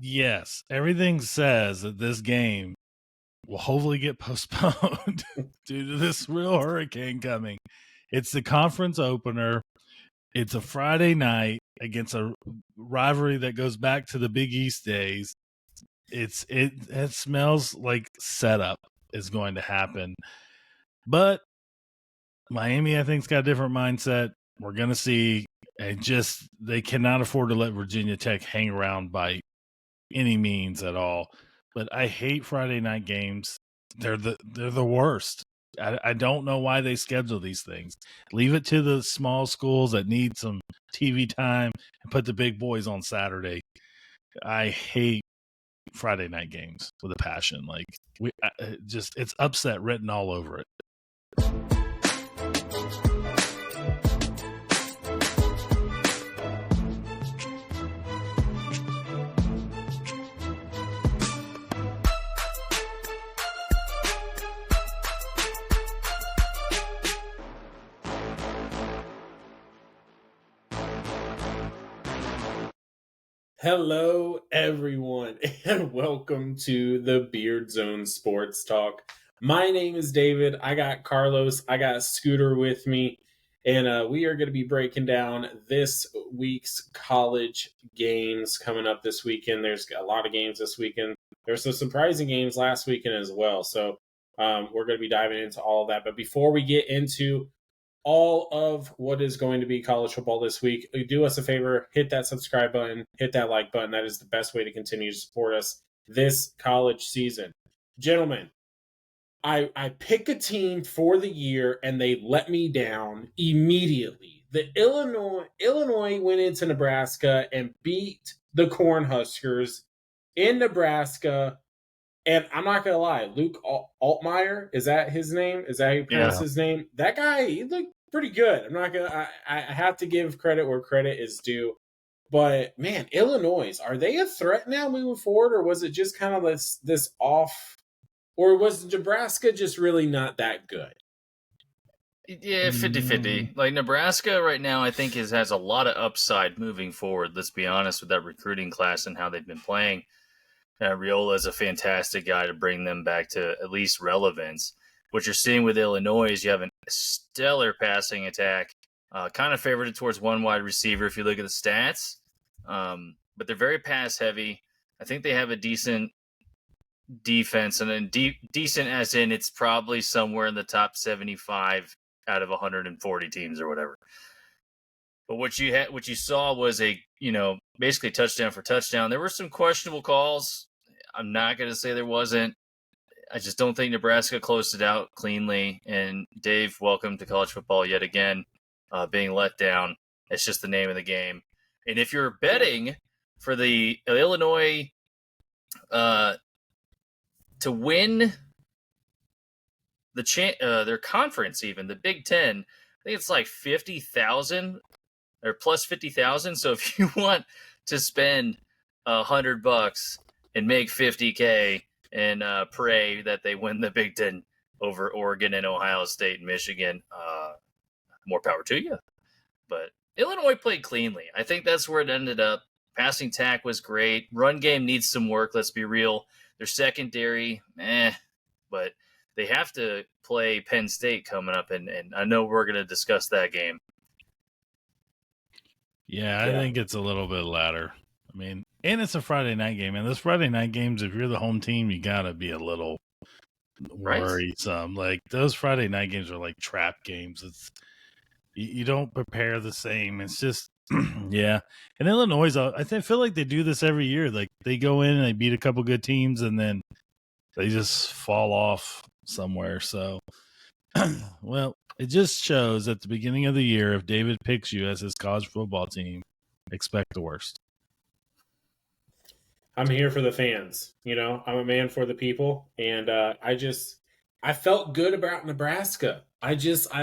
Yes, everything says that this game will hopefully get postponed due to this real hurricane coming. It's the conference opener. It's a Friday night against a rivalry that goes back to the Big East days. It smells like setup is going to happen. But Miami, I think, has got a different mindset. We're going to see. They cannot afford to let Virginia Tech hang around by any means at all. But I hate Friday night games. They're the worst. I don't know why they schedule these things. Leave it to the small schools that need some TV time and put the big boys on Saturday. I hate Friday night games with a passion. Like it's upset written all over it. Hello, everyone, and welcome to the Beardzone Sports Talk. My name is David. I got Carlos. I got Scooter with me, and we are going to be breaking down this week's college games coming up this weekend. There's a lot of games this weekend. There's some surprising games last weekend as well, so we're going to be diving into all of that. But before we get into all of what is going to be college football this week, do us a favor, hit that subscribe button, hit that like button. That is the best way to continue to support us this college season. Gentlemen, I pick a team for the year and they let me down immediately. The Illinois went into Nebraska and beat the Cornhuskers in Nebraska. And I'm not going to lie, Luke Altmaier, is that his name? Is that how you pronounce his name? That guy, he looked pretty good. I'm not going to, I have to give credit where credit is due. But man, Illinois, are they a threat now moving forward? Or was it just kind of this off? Or was Nebraska just really not that good? Yeah, 50-50. Like Nebraska right now, I think has a lot of upside moving forward. Let's be honest with that recruiting class and how they've been playing. Riola is a fantastic guy to bring them back to at least relevance. What you're seeing with Illinois is you have a stellar passing attack, kind of favored towards one wide receiver if you look at the stats. But they're very pass heavy. I think they have a decent defense, and then decent as in it's probably somewhere in the top 75 out of 140 teams or whatever. But what you saw was basically touchdown for touchdown. There were some questionable calls. I'm not going to say there wasn't. I just don't think Nebraska closed it out cleanly. And Dave, welcome to college football yet again. Being let down. It's just the name of the game. And if you're betting for the Illinois to win their conference, even the Big Ten, I think it's like 50,000 or plus 50,000. So if you want to spend $100 and make 50K and pray that they win the Big Ten over Oregon and Ohio State and Michigan, more power to you. But Illinois played cleanly. I think that's where it ended up. Passing attack was great. Run game needs some work. Let's be real. Their secondary, but they have to play Penn State coming up, and I know we're going to discuss that game. Yeah, I think it's a little bit latter. I mean, and it's a Friday night game. And those Friday night games, if you're the home team, you got to be a little worrisome. Like, those Friday night games are like trap games. It's you don't prepare the same. It's just, yeah. And Illinois, I feel like they do this every year. Like, they go in and they beat a couple good teams, and then they just fall off somewhere. So, well, it just shows at the beginning of the year, if David picks you as his college football team, expect the worst. I'm here for the fans. I'm a man for the people. And I felt good about Nebraska. I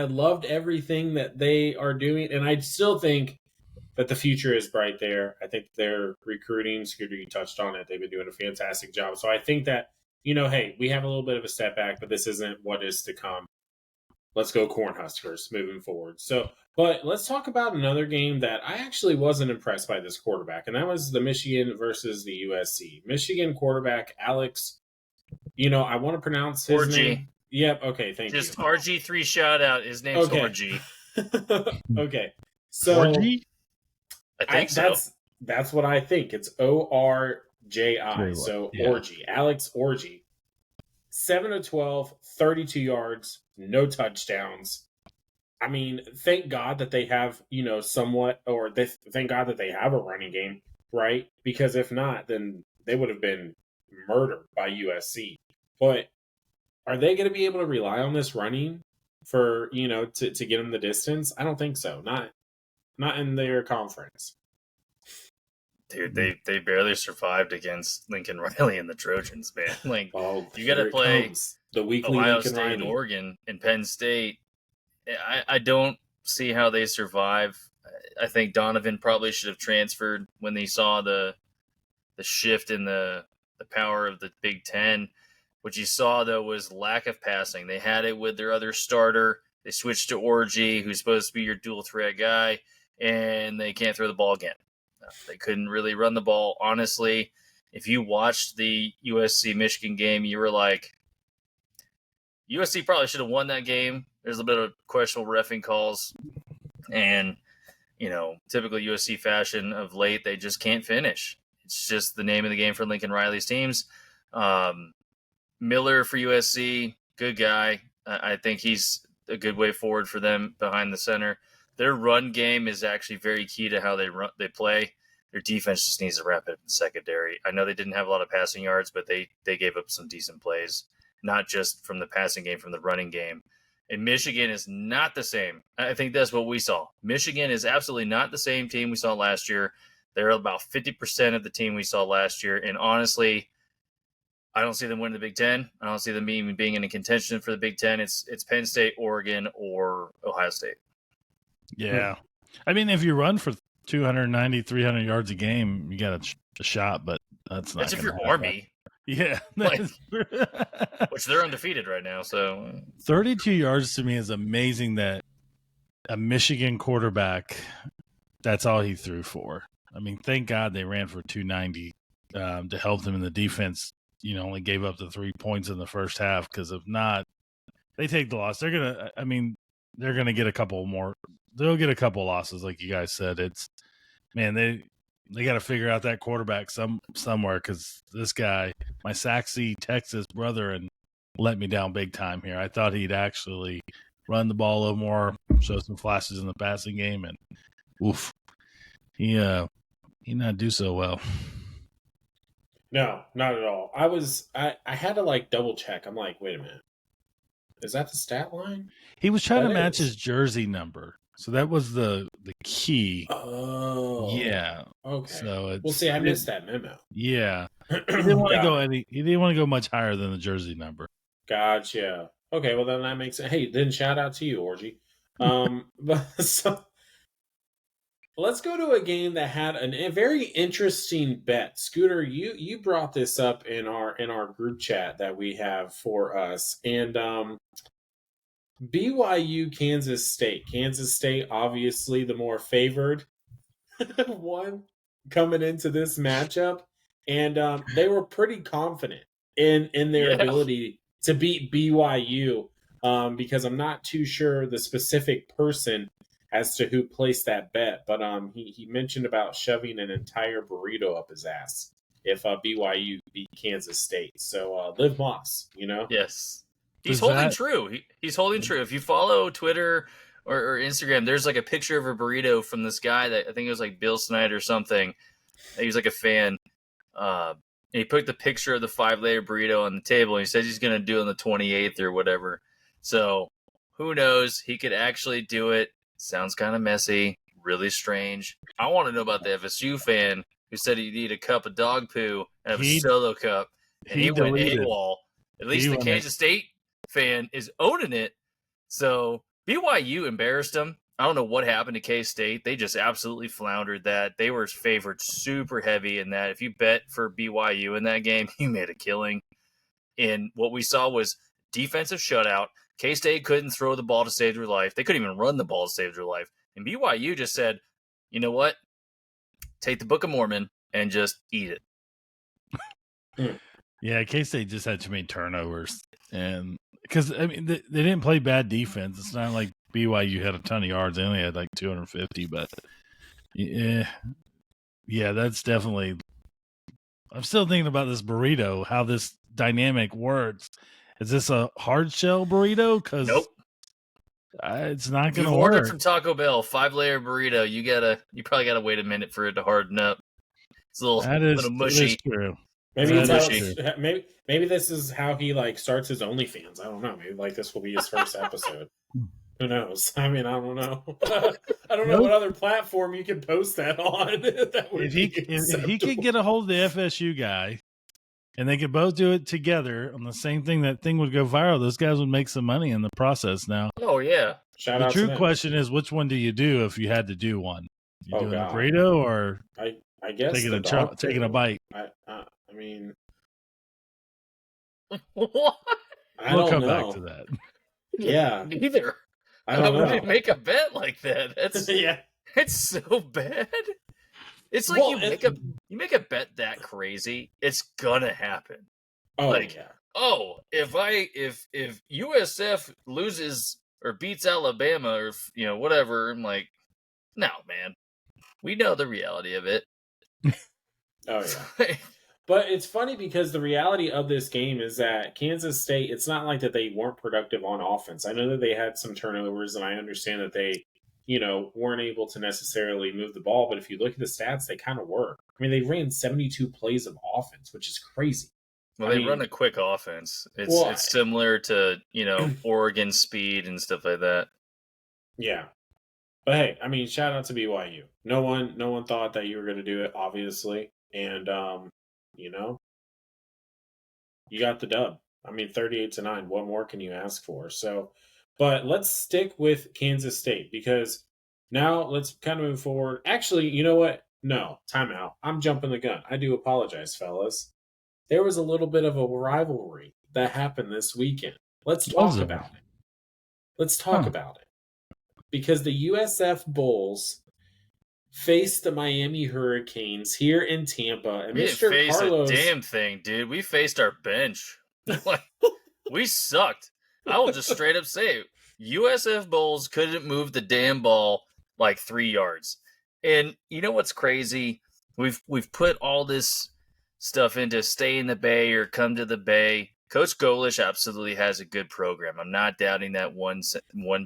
loved everything that they are doing. And I still think that the future is bright there. I think their recruiting, Scooter, you touched on it. They've been doing a fantastic job. So I think that, hey, we have a little bit of a step back, but this isn't what is to come. let's go Cornhuskers moving forward. So, but let's talk about another game that I actually wasn't impressed by this quarterback, and that was the Michigan versus the USC. Michigan quarterback Alex, I want to pronounce his name. Yep. Okay. Thank you. Just RG3 shout out. His name's RG. Okay. So Orgy? I think so. That's what I think. It's ORJI. So yeah. Orgy. Alex Orgy. 7 of 12, 32 yards, no touchdowns. I mean, thank God that they have, thank God that they have a running game, right? Because if not, then they would have been murdered by USC. But are they going to be able to rely on this running for, to get them the distance? I don't think so. Not in their conference. Dude, they barely survived against Lincoln Riley and the Trojans, man. Like, you got to play the weekly Ohio Lincoln State Riley. and Oregon and Penn State. I don't see how they survive. I think Donovan probably should have transferred when he saw the shift in the power of the Big Ten. What you saw, though, was lack of passing. They had it with their other starter. They switched to Orgy, who's supposed to be your dual threat guy, and they can't throw the ball again. They couldn't really run the ball. Honestly, if you watched the USC-Michigan game, you were like, USC probably should have won that game. There's a bit of questionable reffing calls. And, typical USC fashion of late, they just can't finish. It's just the name of the game for Lincoln Riley's teams. Miller for USC, good guy. I think he's a good way forward for them behind the center. Their run game is actually very key to how they play. Their defense just needs to wrap it up in secondary. I know they didn't have a lot of passing yards, but they gave up some decent plays, not just from the passing game, from the running game. And Michigan is not the same. I think that's what we saw. Michigan is absolutely not the same team we saw last year. They're about 50% of the team we saw last year. And honestly, I don't see them winning the Big Ten. I don't see them even being in a contention for the Big Ten. It's Penn State, Oregon, or Ohio State. Yeah. I mean, if you run for 290, 300 yards a game, you got a shot, but that's if you're happen. Army. Yeah. Which they're undefeated right now. So 32 yards to me is amazing that a Michigan quarterback, that's all he threw for. I mean, thank God they ran for 290 to help them in the defense. Only gave up the 3 points in the first half, because if not, they take the loss. They're going to get a couple more. They'll get a couple losses, like you guys said. It's, man, they got to figure out that quarterback somewhere, because this guy, my Saxy, Texas brother, and let me down big time here. I thought he'd actually run the ball a little more, show some flashes in the passing game, and oof, he not do so well. No, not at all. I had to double check. I'm like, wait a minute. Is that the stat line? He was trying to match his jersey number. So that was the key. Oh. Yeah. Okay. So I missed that memo. Yeah. He didn't want to go much higher than the jersey number. Gotcha. Okay, well then that makes sense. Hey, then shout out to you, Orgy. So let's go to a game that had a very interesting bet. Scooter, you brought this up in our group chat that we have for us, and BYU Kansas State. Kansas State, obviously the more favored one coming into this matchup, and they were pretty confident in their ability to beat BYU, because I'm not too sure the specific person as to who placed that bet, but he mentioned about shoving an entire burrito up his ass if BYU beat Kansas State. So Liv Moss, Yes. He's holding true. He's holding true. If you follow Twitter or Instagram, there's a picture of a burrito from this guy that I think it was Bill Snyder or something. He was a fan. And he put the picture of the 5-layer burrito on the table, and he says he's going to do it on the 28th or whatever. So who knows? He could actually do it. Sounds kind of messy, really strange. I want to know about the FSU fan who said he'd eat a cup of dog poo and have a solo cup, and he went AWOL. At least the Kansas State fan is owning it. So BYU embarrassed them. I don't know what happened to K-State. They just absolutely floundered that. They were favored super heavy in that. If you bet for BYU in that game, you made a killing. And what we saw was defensive shutout. K-State couldn't throw the ball to save their life. They couldn't even run the ball to save their life. And BYU just said, you know what? Take the Book of Mormon and just eat it. Yeah, K-State just had too many turnovers. And because, I mean, they didn't play bad defense. It's not like BYU had a ton of yards. They only had like 250. But, yeah, that's definitely – I'm still thinking about this burrito, how this dynamic works. Is this a hard shell burrito? Because nope. It's not going to work. work. Ordered from Taco Bell, 5-layer burrito. You probably gotta wait a minute for it to harden up. It's a little mushy. That is true. Maybe this is how he like starts his OnlyFans. I don't know. Maybe like this will be his first episode. Who knows? I mean, I don't know. I don't know what other platform you can post that on. If he could get a hold of the FSU guy, and they could both do it together on the same thing, that thing would go viral. Those guys would make some money in the process now. Oh, yeah. The true question is, which one do you do if you had to do one? You doing the burrito or I guess taking a bite? I mean... What? We'll come back to that. Yeah. Neither. I don't know. Wouldn't make a bet like that. That's yeah. It's so bad. It's like you make a bet that crazy, it's gonna happen. Oh, like, yeah. Oh, if USF loses or beats Alabama or whatever, I'm like, no, man. We know the reality of it. Oh yeah. But it's funny because the reality of this game is that Kansas State, it's not like that they weren't productive on offense. I know that they had some turnovers, and I understand that they, weren't able to necessarily move the ball. But if you look at the stats, they kind of were. I mean, they ran 72 plays of offense, which is crazy. Well, they run a quick offense. It's similar to, Oregon speed and stuff like that. Yeah. But hey, I mean, shout out to BYU. No one thought that you were going to do it, obviously. And, you got the dub. I mean, 38-9. What more can you ask for? So, but let's stick with Kansas State because now let's kind of move forward. Actually, you know what? No, timeout. I'm jumping the gun. I do apologize, fellas. There was a little bit of a rivalry that happened this weekend. Let's talk about it. Let's talk about it. Because the USF Bulls faced the Miami Hurricanes here in Tampa. And We Mr. didn't face Carlos... a damn thing, dude. We faced our bench. We sucked. I will just straight up say it. USF Bulls couldn't move the damn ball like 3 yards. And you know what's crazy? We've put all this stuff into stay in the Bay or come to the Bay. Coach Golish absolutely has a good program. I'm not doubting that one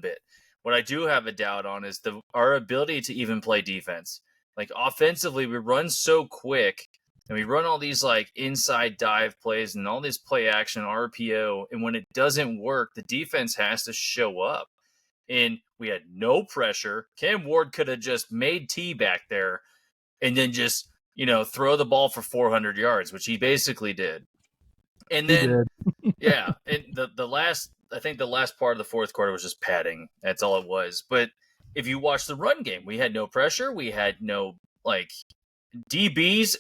bit. What I do have a doubt on is our ability to even play defense. Like offensively, we run so quick and we run all these like inside dive plays and all this play action RPO. And when it doesn't work, the defense has to show up. And we had no pressure. Cam Ward could have just made T back there and then just, throw the ball for 400 yards, which he basically did. And then, yeah, and the last part of the fourth quarter was just padding. That's all it was. But if you watch the run game, we had no pressure. We had no, DBs.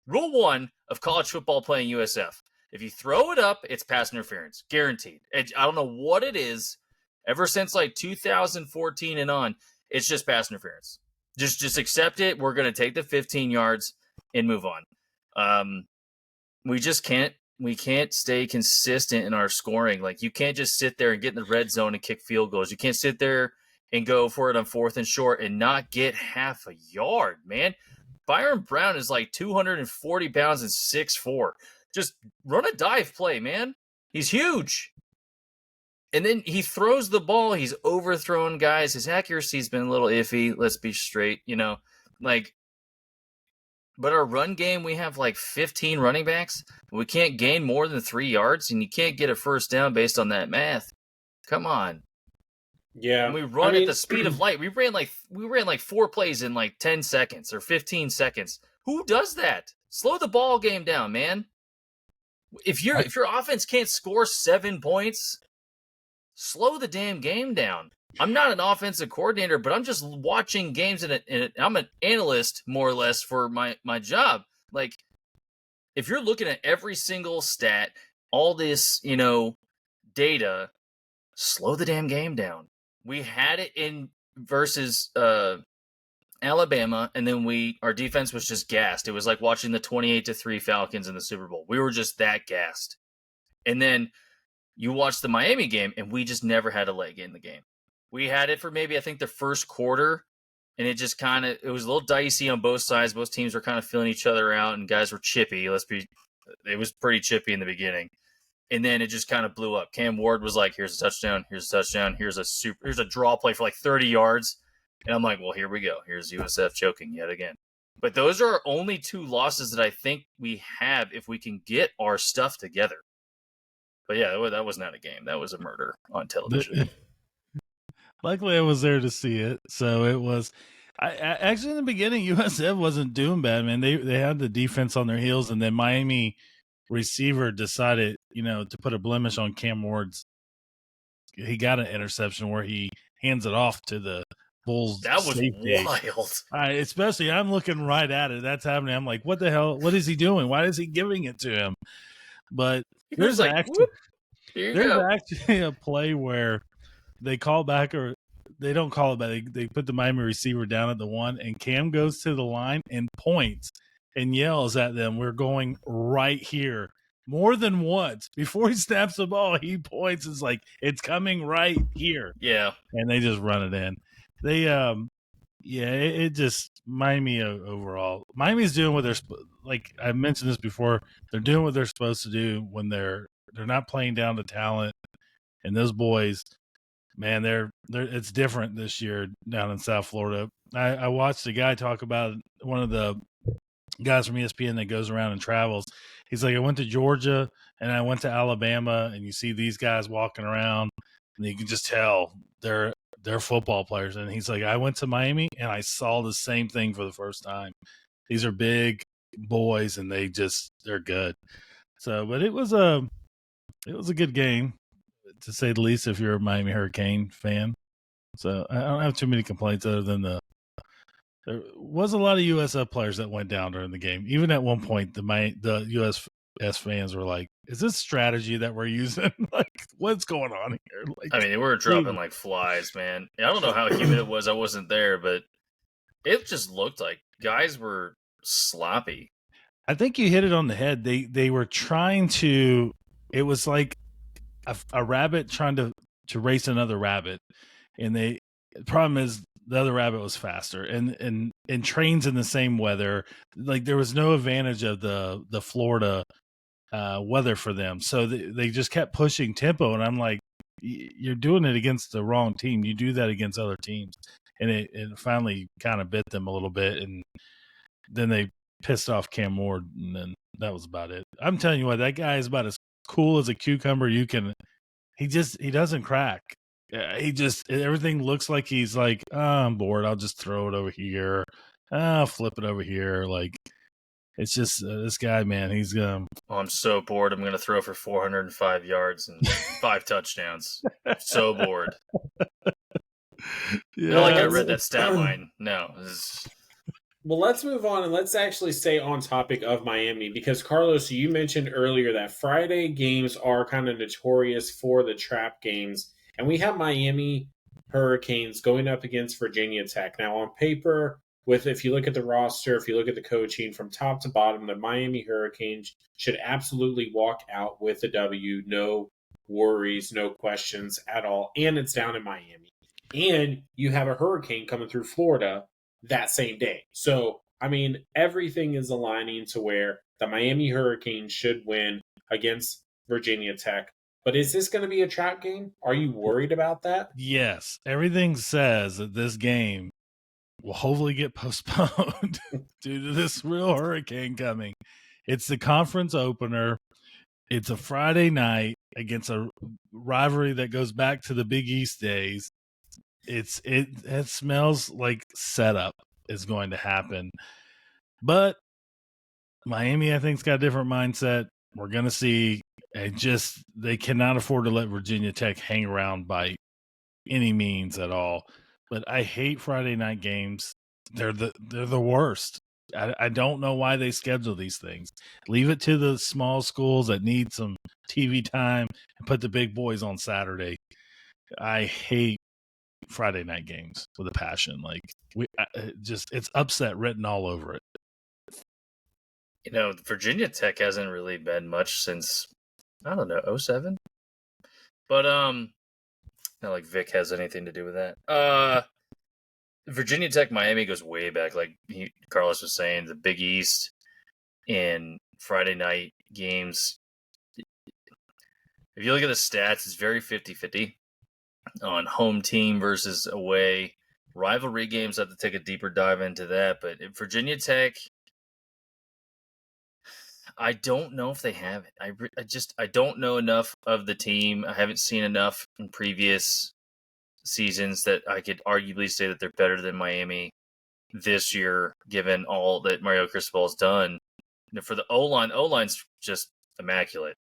Rule 1 of college football playing USF. If you throw it up, it's pass interference. Guaranteed. I don't know what it is. Ever since 2014 and on, it's just pass interference. Just accept it. We're going to take the 15 yards and move on. We just can't. We can't stay consistent in our scoring. Like, you can't just sit there and get in the red zone and kick field goals. You can't sit there and go for it on 4th and short and not get half a yard, man. Byron Brown is 240 pounds and 6'4". Just run a dive play, man. He's huge. And then he throws the ball. He's overthrown guys. His accuracy's been a little iffy. Let's be straight, But our run game, we have 15 running backs. We can't gain more than 3 yards, and you can't get a first down based on that math. Come on. Yeah. And we run at the speed of light. We ran 4 plays in 10 seconds or 15 seconds. Who does that? Slow the ball game down, man. If your offense can't score 7 points, slow the damn game down. I'm not an offensive coordinator, but I'm just watching games, and I'm an analyst, more or less, for my job. If you're looking at every single stat, all this, data, slow the damn game down. We had it in versus Alabama, and then our defense was just gassed. It was like watching the 28-3 Falcons in the Super Bowl. We were just that gassed. And then you watch the Miami game, and we just never had a leg in the game. We had it for maybe, I think, the first quarter, and it just it was a little dicey on both sides. Both teams were kind of feeling each other out, and guys were chippy. It was pretty chippy in the beginning. And then it just kind of blew up. Cam Ward was like, here's a touchdown, here's a touchdown, here's a draw play for like 30 yards. And I'm like, well, here we go. Here's USF choking yet again. But those are our only 2 losses that I think we have if we can get our stuff together. But yeah, that was not a game. That was a murder on television. Luckily, I was there to see it. So it was. Actually, in the beginning, USF wasn't doing bad, man. They had the defense on their heels, and then Miami receiver decided, to put a blemish on Cam Ward's. He got an interception where he hands it off to the Bulls. That was safety. wild. Especially, I'm looking right at it. That's happening. I'm like, what the hell? What is he doing? Why is he giving it to him? But there's actually a play where they call back, or they don't call it back. They put the Miami receiver down at the 1, and Cam goes to the line and points and yells at them, "We're going right here." More than once. Before he snaps the ball, he points. It's like, it's coming right here. Yeah. And they just run it in. They, it just, Miami overall. Miami's doing what they're, like I mentioned this before, they're doing what they're supposed to do when they're not playing down to talent. And those boys, man, it's different this year down in South Florida. I watched a guy talk about one of the guys from ESPN that goes around and travels. He's like, I went to Georgia and I went to Alabama, and you see these guys walking around, and you can just tell they're football players. And he's like, I went to Miami and I saw the same thing for the first time. These are big boys, and they're good. So, but it was a good game, to say the least, if you're a Miami Hurricane fan. So I don't have too many complaints other than there was a lot of USF players that went down during the game. Even at one point, the USF fans were like, is this strategy that we're using? Like, what's going on here? Like, I mean, they were dropping like flies, man. I don't know how humid it was. I wasn't there, but it just looked like guys were sloppy. I think you hit it on the head. They were trying to, it was like a rabbit trying to race another rabbit. And the problem is, the other rabbit was faster, and trains in the same weather. Like, there was no advantage of the Florida weather for them. So they just kept pushing tempo. And I'm like, you're doing it against the wrong team. You do that against other teams. And it finally kind of bit them a little bit. And then they pissed off Cam Ward, and then that was about it. I'm telling you what, that guy is about as cool as a cucumber you can. He doesn't crack. Everything looks like he's like, I'm bored, I'll just throw it over here. I'll flip it over here. Like, it's just this guy, man. He's I'm so bored. I'm going to throw for 405 yards and 5 touchdowns. So bored. Yeah, Not like I read that stat line. No. Well, let's move on and let's actually stay on topic of Miami, because Carlos, you mentioned earlier that Friday games are kind of notorious for the trap games. And we have Miami Hurricanes going up against Virginia Tech. Now, on paper, if you look at the roster, if you look at the coaching from top to bottom, the Miami Hurricanes should absolutely walk out with a W. No worries, no questions at all. And it's down in Miami. And you have a hurricane coming through Florida that same day. So, I mean, everything is aligning to where the Miami Hurricanes should win against Virginia Tech. But is this going to be a trap game? Are you worried about that? Yes. Everything says that this game will hopefully get postponed due to this real hurricane coming. It's the conference opener. It's a Friday night against a rivalry that goes back to the Big East days. It smells like setup is going to happen. But Miami, I think, has got a different mindset. We're going to see. They cannot afford to let Virginia Tech hang around by any means at all. But I hate Friday night games. They're the worst. I don't know why they schedule these things. Leave it to the small schools that need some TV time and put the big boys on Saturday. I hate Friday night games with a passion. Like it's upset written all over it. Virginia Tech hasn't really been much since, I don't know, 07? But not like Vic has anything to do with that. Virginia Tech Miami goes way back. Like Carlos was saying, the Big East in Friday night games. If you look at the stats, it's very 50-50 on home team versus away. Rivalry games, I have to take a deeper dive into that. But in Virginia Tech, I don't know if they have it. I don't know enough of the team. I haven't seen enough in previous seasons that I could arguably say that they're better than Miami this year, given all that Mario Cristobal has done. For the O-line's just immaculate.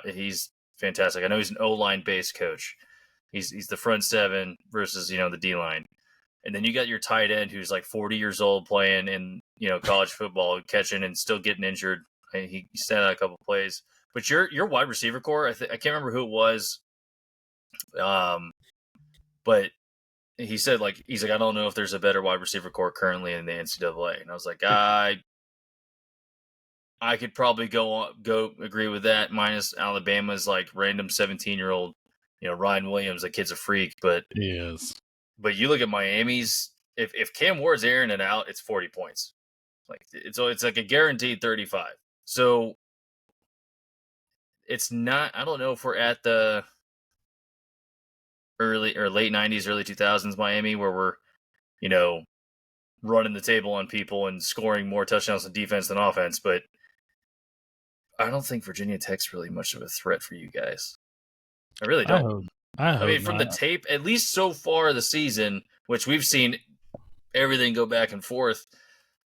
He's fantastic. I know he's an O-line based coach. He's the front seven versus the D-line. And then you got your tight end who's like 40 years old playing in college football, catching and still getting injured. He sat out a couple plays. But your wide receiver core, I can't remember who it was. But he said he's like, I don't know if there's a better wide receiver core currently in the NCAA. And I was like, I could probably go agree with that. Minus Alabama's like random 17-year-old, Ryan Williams. The kid's a freak, but Yes. But you look at Miami's. If Cam Ward's airing it out, it's 40 points. It's like a guaranteed 35. So it's not. I don't know if we're at the early or late 90s, early 2000s Miami where we're, running the table on people and scoring more touchdowns on defense than offense. But I don't think Virginia Tech's really much of a threat for you guys. I really don't. I mean, from the tape, at least so far this season, which we've seen everything go back and forth,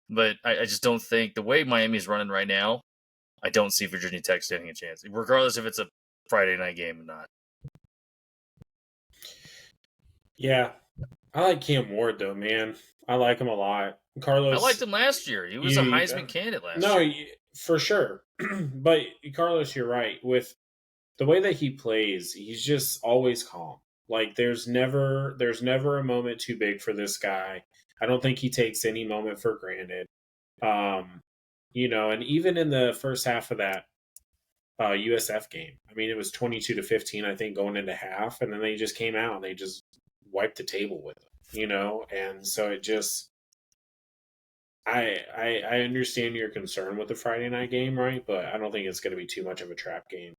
but I just don't think the way Miami's running right now, I don't see Virginia Tech standing a chance, regardless if it's a Friday night game or not. Yeah. I like Cam Ward, though, man. I like him a lot. Carlos, I liked him last year. He was a Heisman candidate last year. No, for sure. But, Carlos, you're right. With the way that he plays, he's just always calm. Like there's never a moment too big for this guy. I don't think he takes any moment for granted. And even in the first half of that USF game, I mean, it was 22-15, I think, going into half, and then they just came out and they just wiped the table with him, and so it just. I understand your concern with the Friday night game, right? But I don't think it's going to be too much of a trap game.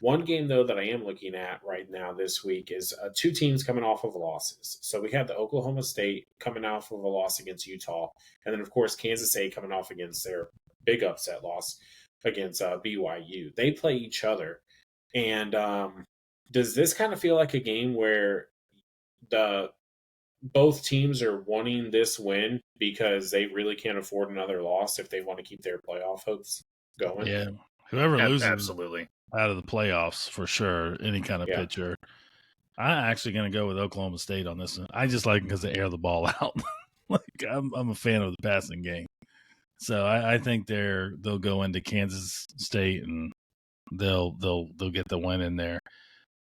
One game, though, that I am looking at right now this week is two teams coming off of losses. So we have the Oklahoma State coming off of a loss against Utah. And then, of course, Kansas State coming off against their big upset loss against BYU. They play each other. And does this kind of feel like a game where both teams are wanting this win because they really can't afford another loss if they want to keep their playoff hopes going? Yeah. Whoever loses absolutely out of the playoffs for sure, any kind of pitcher. I'm actually going to go with Oklahoma State on this one. I just like them because they air the ball out. I'm a fan of the passing game, so I think they'll go into Kansas State and they'll get the win in there.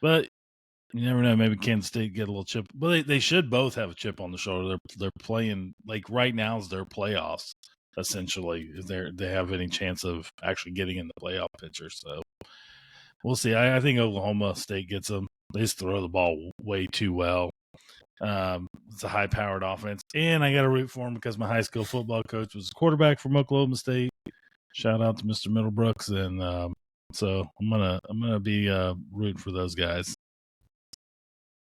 But you never know. Maybe Kansas State get a little chip. Well, they should both have a chip on the shoulder. They're playing right now is their playoffs essentially. If they have any chance of actually getting in the playoff picture, so we'll see. I think Oklahoma State gets them. They just throw the ball way too well. It's a high-powered offense, and I got to root for them because my high school football coach was a quarterback from Oklahoma State. Shout out to Mr. Middlebrooks, and so I'm gonna be rooting for those guys.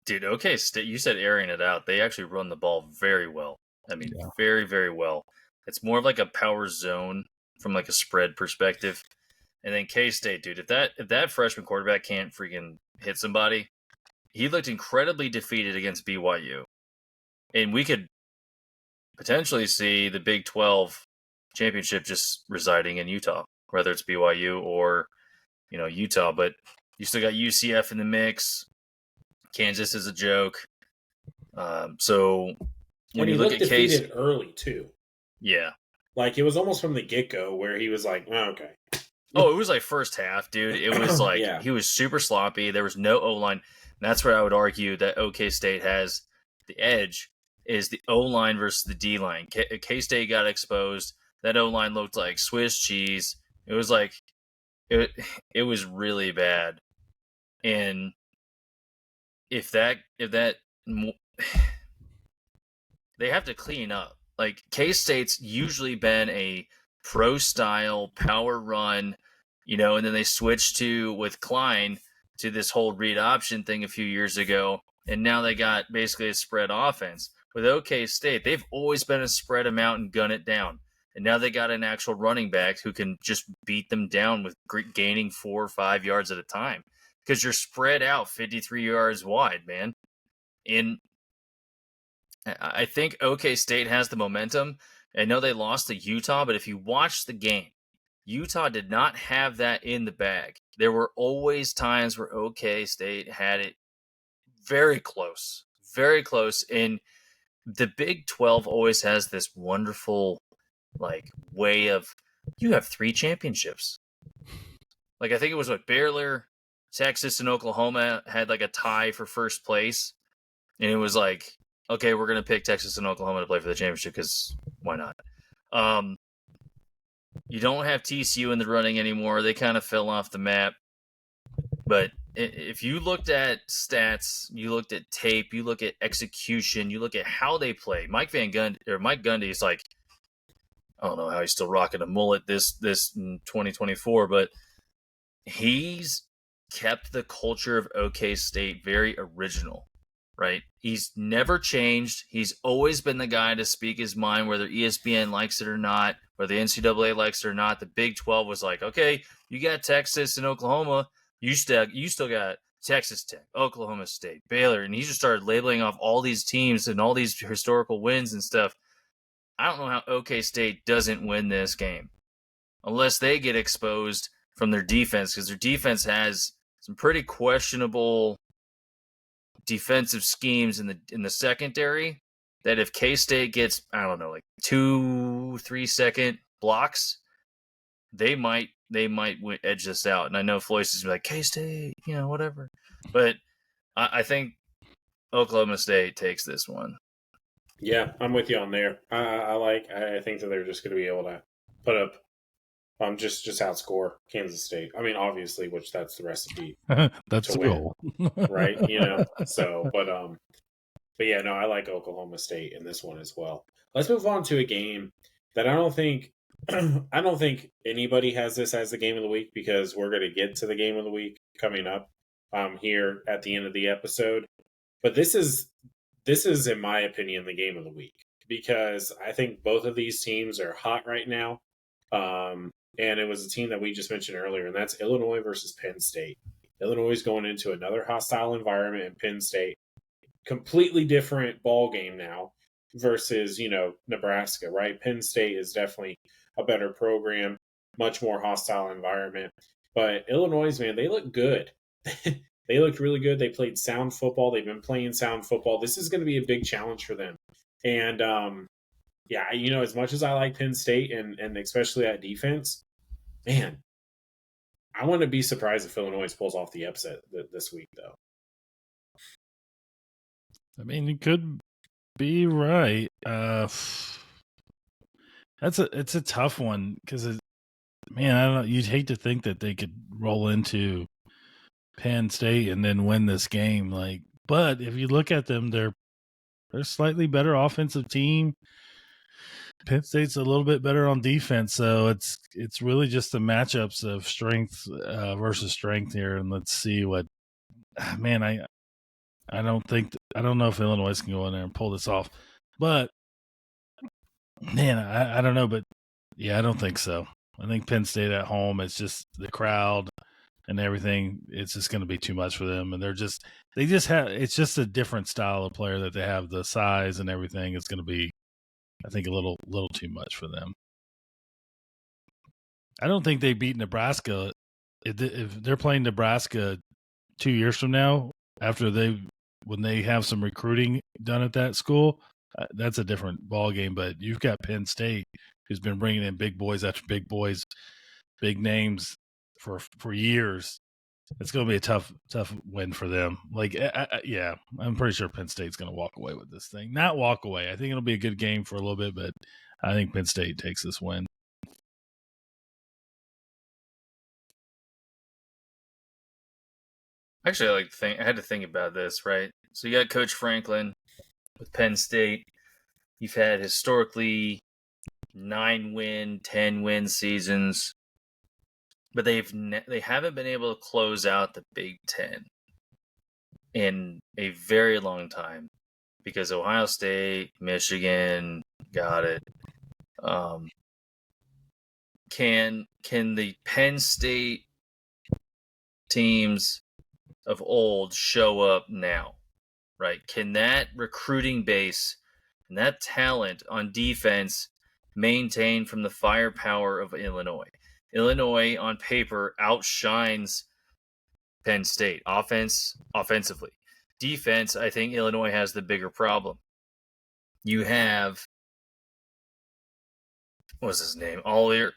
Dude, OK State, you said airing it out. They actually run the ball very well. I mean, very, very well. It's more of like a power zone from like a spread perspective. And then K-State, dude, if that freshman quarterback can't freaking hit somebody, he looked incredibly defeated against BYU. And we could potentially see the Big 12 championship just residing in Utah, whether it's BYU or, Utah. But you still got UCF in the mix. Kansas is a joke. So when you look at defeated early too. Yeah. Like it was almost from the get-go where he was like, oh, okay. Oh, it was like first half, dude. It was like Yeah. he was super sloppy. There was no O-line. And that's where I would argue that OK State has the edge is the O-line versus the D-line. K-State got exposed. That O-line looked like Swiss cheese. It was like it was really bad. And if that they have to clean up. Like K-State's usually been a pro style power run, and then they switched to with Klein to this whole read option thing a few years ago, and now they got basically a spread offense. With OK State, they've always been a spread them out and gun it down. And now they got an actual running back who can just beat them down with gaining 4 or 5 yards at a time. Because you're spread out 53 yards wide, man. And I think OK State has the momentum. I know they lost to Utah, but if you watch the game, Utah did not have that in the bag. There were always times where OK State had it very close. And the Big 12 always has this wonderful way of, you have 3 championships. I think it was Baylor, Texas, and Oklahoma had a tie for first place. And it was okay, we're going to pick Texas and Oklahoma to play for the championship because why not? You don't have TCU in the running anymore. They kind of fell off the map. But if you looked at stats, you looked at tape, you look at execution, you look at how they play. Mike Gundy is I don't know how he's still rocking a mullet this in 2024, but he's kept the culture of OK State very original, right? He's never changed. He's always been the guy to speak his mind, whether ESPN likes it or not, whether the NCAA likes it or not. The Big 12 was okay, you got Texas and Oklahoma. You still got Texas Tech, Oklahoma State, Baylor, and he just started labeling off all these teams and all these historical wins and stuff. I don't know how OK State doesn't win this game unless they get exposed from their defense, because their defense has some pretty questionable defensive schemes in the secondary that if K-State gets, 2-3 second blocks, they might edge this out. And I know Floyce is K-State, whatever. But I think Oklahoma State takes this one. Yeah, I'm with you on there. I think that they're just going to be able to put up, just outscore Kansas State. I mean, obviously, which that's the recipe. That's the goal, right? So, but yeah, no, I like Oklahoma State in this one as well. Let's move on to a game that I don't think anybody has this as the game of the week, because we're going to get to the game of the week coming up here at the end of the episode. But this is, in my opinion, the game of the week, because I think both of these teams are hot right now. And it was a team that we just mentioned earlier, and that's Illinois versus Penn State. Illinois is going into another hostile environment, in Penn State. Completely different ball game now versus, Nebraska, right? Penn State is definitely a better program, much more hostile environment. But Illinois, man, they look good. They looked really good. They played sound football. They've been playing sound football. This is going to be a big challenge for them. And, yeah, as much as I like Penn State and especially that defense, man, I wouldn't be surprised if Illinois pulls off the upset this week, though. I mean, you could be right. It's a tough one because, man, I don't know. You'd hate to think that they could roll into Penn State and then win this game. But if you look at them, they're a slightly better offensive team. Penn State's a little bit better on defense, so it's really just the matchups of strength versus strength here. And let's see what. Man, I don't know if Illinois can go in there and pull this off, but man, I don't know, but yeah, I don't think so. I think Penn State at home, it's just the crowd and everything. It's just going to be too much for them, and it's just a different style of player that they have. The size and everything is going to be, I think, a little too much for them. I don't think they beat Nebraska. If they're playing Nebraska 2 years from now, when they have some recruiting done at that school, that's a different ball game. But you've got Penn State, who's been bringing in big boys after big boys, big names for years. It's going to be a tough win for them. Like, yeah, I'm pretty sure Penn State's going to walk away with this thing. Not walk away. I think it'll be a good game for a little bit, but I think Penn State takes this win. Actually, I had to think about this, right? So you got Coach Franklin with Penn State. You've had historically 9-win, 10-win seasons, but they haven't been able to close out the Big Ten in a very long time because Ohio State, Michigan got it. Can the Penn State teams of old show up now, right? Can that recruiting base and that talent on defense maintain from the firepower of Illinois? Illinois on paper outshines Penn State offensively. Defense, I think Illinois has the bigger problem. You have, what's his name? Altmaier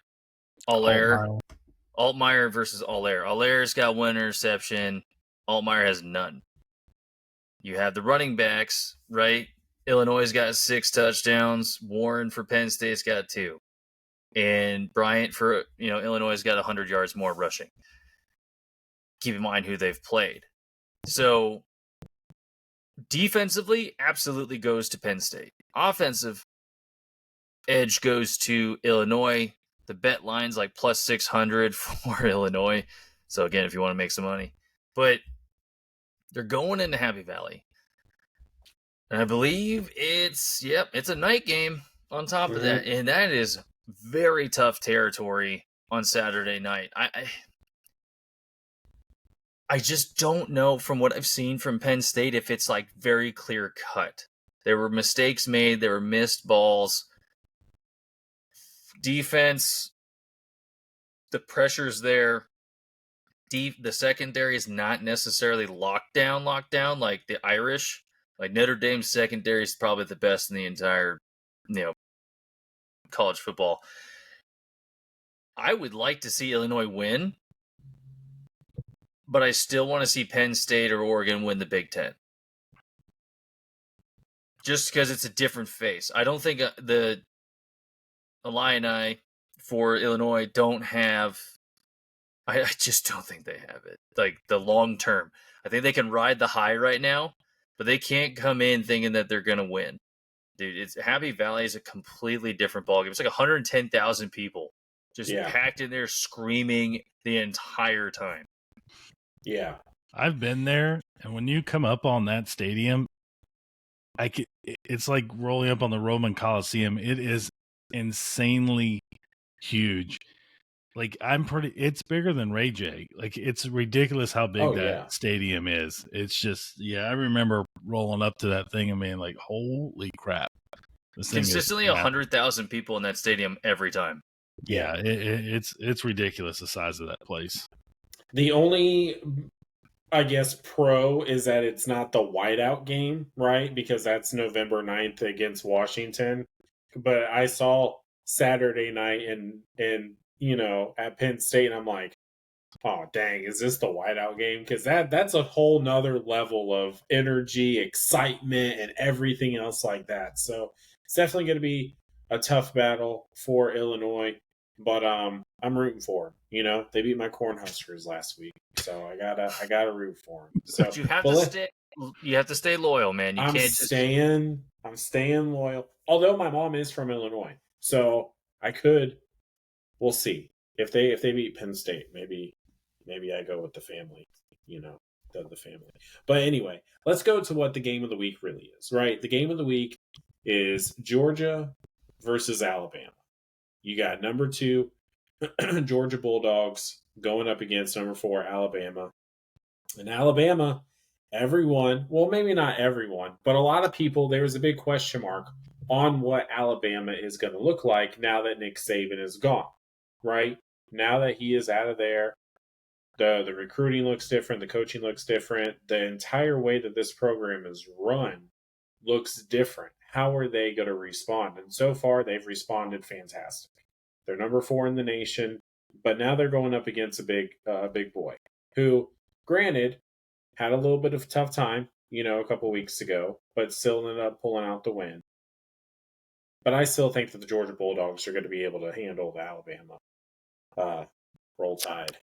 versus Allaire. Allaire's got one interception. Altmaier has none. You have the running backs, right? Illinois' got 6 touchdowns. Warren for Penn State's got 2. And Bryant for Illinois' got 100 yards more rushing. Keep in mind who they've played. So defensively, absolutely goes to Penn State. Offensive edge goes to Illinois. The bet line's like plus 600 for Illinois. So again, if you want to make some money. But they're going into Happy Valley. And I believe it's a night game on top of that. And that is very tough territory on Saturday night. I just don't know from what I've seen from Penn State if it's like very clear cut. There were mistakes made. There were missed balls. Defense, the pressure's there. The secondary is not necessarily locked down like the Irish. Like Notre Dame's secondary is probably the best in the entire, college football. I would like to see Illinois win, but I still want to see Penn State or Oregon win the Big Ten. Just because it's a different face. I don't think the Illini for Illinois don't have... I just don't think they have it. Like, the long term. I think they can ride the high right now, but they can't come in thinking that they're going to win. Dude, Happy Valley is a completely different ballgame. It's like 110,000 people just packed in there screaming the entire time. Yeah. I've been there, and when you come up on that stadium, it's like rolling up on the Roman Coliseum. It is insanely huge. Like, it's bigger than Ray J. Like, it's ridiculous how big that stadium is. It's just, I remember rolling up to that thing and being like, holy crap. This consistently 100,000 people in that stadium every time. Yeah, it's ridiculous, the size of that place. The only, I guess, pro is that it's not the whiteout game, right? Because that's November 9th against Washington. But I saw Saturday night and at Penn State, and I'm like, oh, dang, is this the whiteout game? Because that's a whole nother level of energy, excitement, and everything else like that. So it's definitely going to be a tough battle for Illinois, but I'm rooting for them. They beat my Cornhuskers last week, so I gotta root for them. So but you have to stay loyal, man. I'm staying loyal. Although my mom is from Illinois, so I could. We'll see if they beat Penn State. Maybe I go with the family. The family. But anyway, let's go to what the game of the week really is. Right, the game of the week is Georgia versus Alabama. You got number 2 Georgia Bulldogs going up against number 4 Alabama. And Alabama, everyone, well, maybe not everyone, but a lot of people, there was a big question mark on what Alabama is going to look like now that Nick Saban is gone, right? Now that he is out of there, the recruiting looks different, the coaching looks different, the entire way that this program is run looks different. How are they going to respond? And so far, they've responded fantastic. They're number 4 in the nation. But now they're going up against a big boy who, granted, had a little bit of a tough time, a couple weeks ago, but still ended up pulling out the win. But I still think that the Georgia Bulldogs are going to be able to handle the Alabama Roll Tide.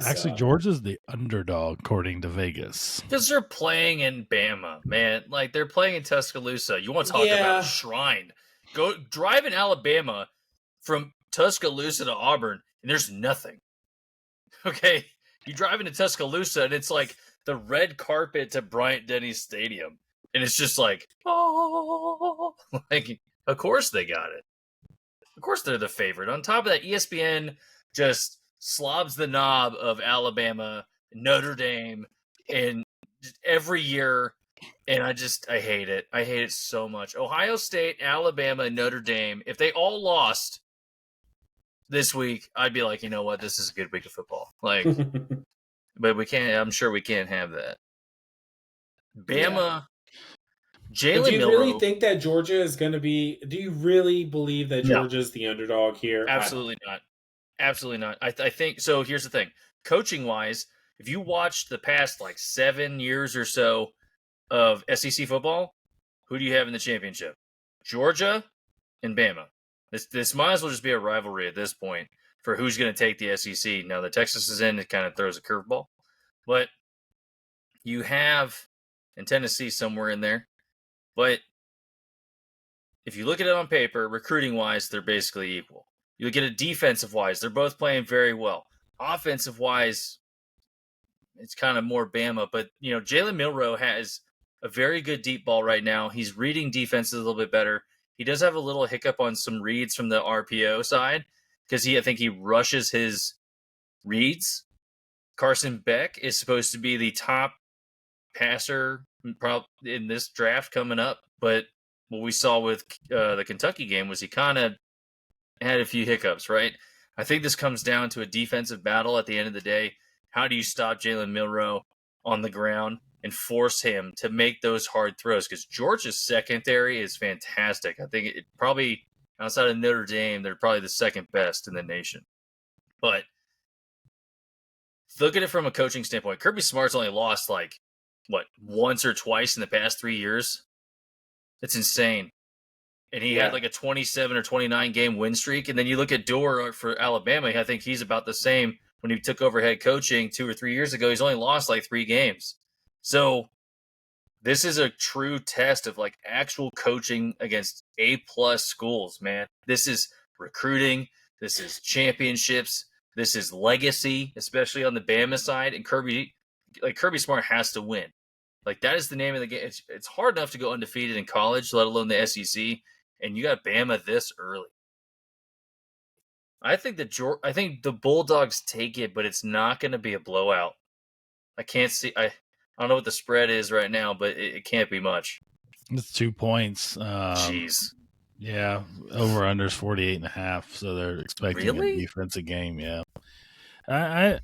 Actually, Georgia's the underdog according to Vegas. Because they're playing in Bama, man. Like, they're playing in Tuscaloosa. You want to talk about a shrine? Go drive in Alabama from Tuscaloosa to Auburn, and there's nothing. Okay? You drive into Tuscaloosa, and it's like the red carpet to Bryant-Denny Stadium. And it's just like, oh. Like, of course they got it. Of course they're the favorite. On top of that, ESPN just slobs the knob of Alabama, Notre Dame, and every year, and I hate it. I hate it so much. Ohio State, Alabama, and Notre Dame, if they all lost this week, I'd be like, you know what, this is a good week of football. Like, but we can't. I'm sure we can't have that. Bama. Jalen Do you Milroe, really think that Georgia is going to be? Do you really believe that Georgia is the underdog here? Absolutely not. Absolutely not. I think so. Here's the thing: coaching wise, if you watch the past 7 years or so of SEC football, who do you have in the championship? Georgia and Bama. This might as well just be a rivalry at this point for who's going to take the SEC. Now that Texas is in, it kind of throws a curveball, but you have and Tennessee somewhere in there. But if you look at it on paper, recruiting-wise, they're basically equal. You look at it defensive-wise, they're both playing very well. Offensive-wise, it's kind of more Bama. But, Jalen Milroe has a very good deep ball right now. He's reading defenses a little bit better. He does have a little hiccup on some reads from the RPO side because I think he rushes his reads. Carson Beck is supposed to be the top passer in this draft coming up, but what we saw with the Kentucky game was he kind of had a few hiccups, right? I think this comes down to a defensive battle at the end of the day. How do you stop Jalen Milroe on the ground and force him to make those hard throws? Because Georgia's secondary is fantastic. I think it probably, outside of Notre Dame, they're probably the second best in the nation. But look at it from a coaching standpoint. Kirby Smart's only lost once or twice in the past 3 years? It's insane. And he had a 27 or 29 game win streak. And then you look at Dorr for Alabama, I think he's about the same when he took over head coaching 2 or 3 years ago. He's only lost 3 games. So this is a true test of actual coaching against A-plus schools, man. This is recruiting. This is championships. This is legacy, especially on the Bama side. And Kirby Smart has to win. That is the name of the game. It's hard enough to go undefeated in college, let alone the SEC, and you got Bama this early. I think the Bulldogs take it, but it's not going to be a blowout. I can't see. I don't know what the spread is right now, but it can't be much. It's 2 points. Jeez. Yeah, over under is 48.5, so they're expecting a defensive game. Yeah. I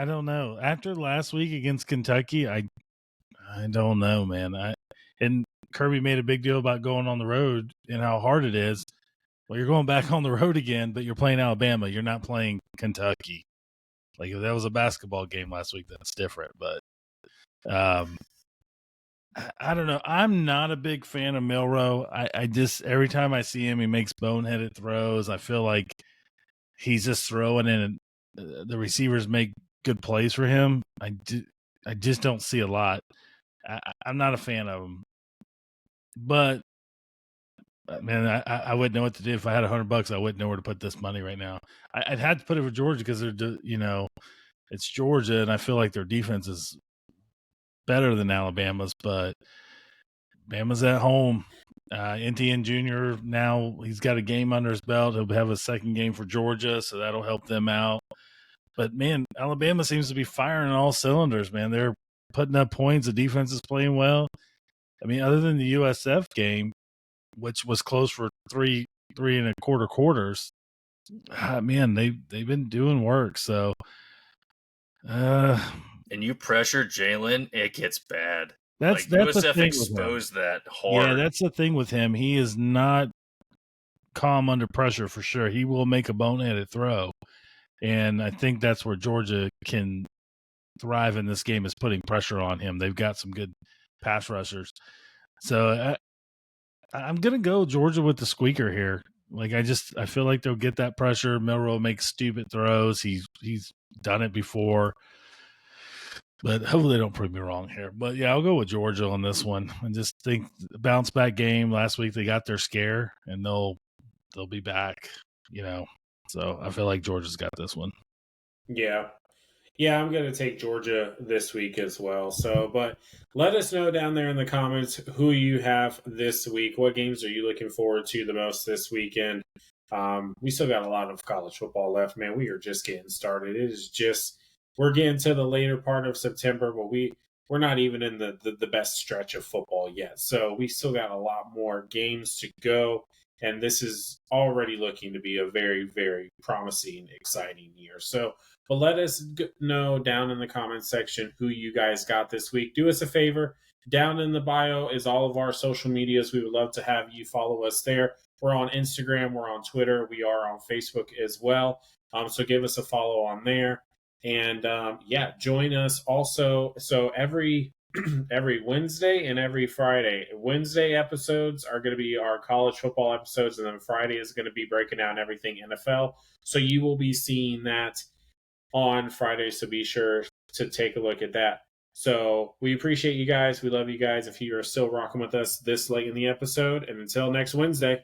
don't know. After last week against Kentucky, I don't know, man. And Kirby made a big deal about going on the road and how hard it is. Well, you're going back on the road again, but you're playing Alabama. You're not playing Kentucky. If that was a basketball game last week, that's different. But I don't know. I'm not a big fan of Milroe. I just, every time I see him, he makes boneheaded throws. I feel like he's just throwing in, and the receivers make good plays for him. I just don't see a lot. I'm not a fan of him, but man, I wouldn't know what to do if I had $100. I wouldn't know where to put this money right now. I'd had to put it for Georgia because they're, it's Georgia, and I feel like their defense is better than Alabama's, but Bama's at home. NTN Jr. now he's got a game under his belt. He'll have a second game for Georgia, so that'll help them out. But man, Alabama seems to be firing on all cylinders. Man, they're putting up points. The defense is playing well. I mean, other than the USF game, which was close for three and a quarter quarters, man, they've been doing work. So, and you pressure Jalen, it gets bad. That's USF the thing exposed that hard. Yeah, that's the thing with him. He is not calm under pressure for sure. He will make a boneheaded throw. And I think that's where Georgia can thrive in this game, is putting pressure on him. They've got some good pass rushers. So I'm going to go Georgia with the squeaker here. Like, I feel like they'll get that pressure. Milroe makes stupid throws. He's done it before. But hopefully they don't prove me wrong here. But, yeah, I'll go with Georgia on this one. I just think bounce back game. Last week they got their scare, and they'll be back, So I feel like Georgia's got this one. Yeah. Yeah, I'm going to take Georgia this week as well. So, but let us know down there in the comments who you have this week. What games are you looking forward to the most this weekend? We still got a lot of college football left, man. We are just getting started. It is just, we're getting to the later part of September, but we're not even in the best stretch of football yet. So we still got a lot more games to go. And this is already looking to be a very, very promising, exciting year. So, but let us know down in the comments section who you guys got this week. Do us a favor. Down in the bio is all of our social medias. We would love to have you follow us there. We're on Instagram. We're on Twitter. We are on Facebook as well. So give us a follow on there. And join us also. So every Wednesday and every Friday. Wednesday episodes are going to be our college football episodes, and then Friday is going to be breaking down everything NFL. So you will be seeing that on Friday, so be sure to take a look at that. So we appreciate you guys. We love you guys if you are still rocking with us this late in the episode. And until next Wednesday.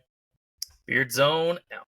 Beardzone out.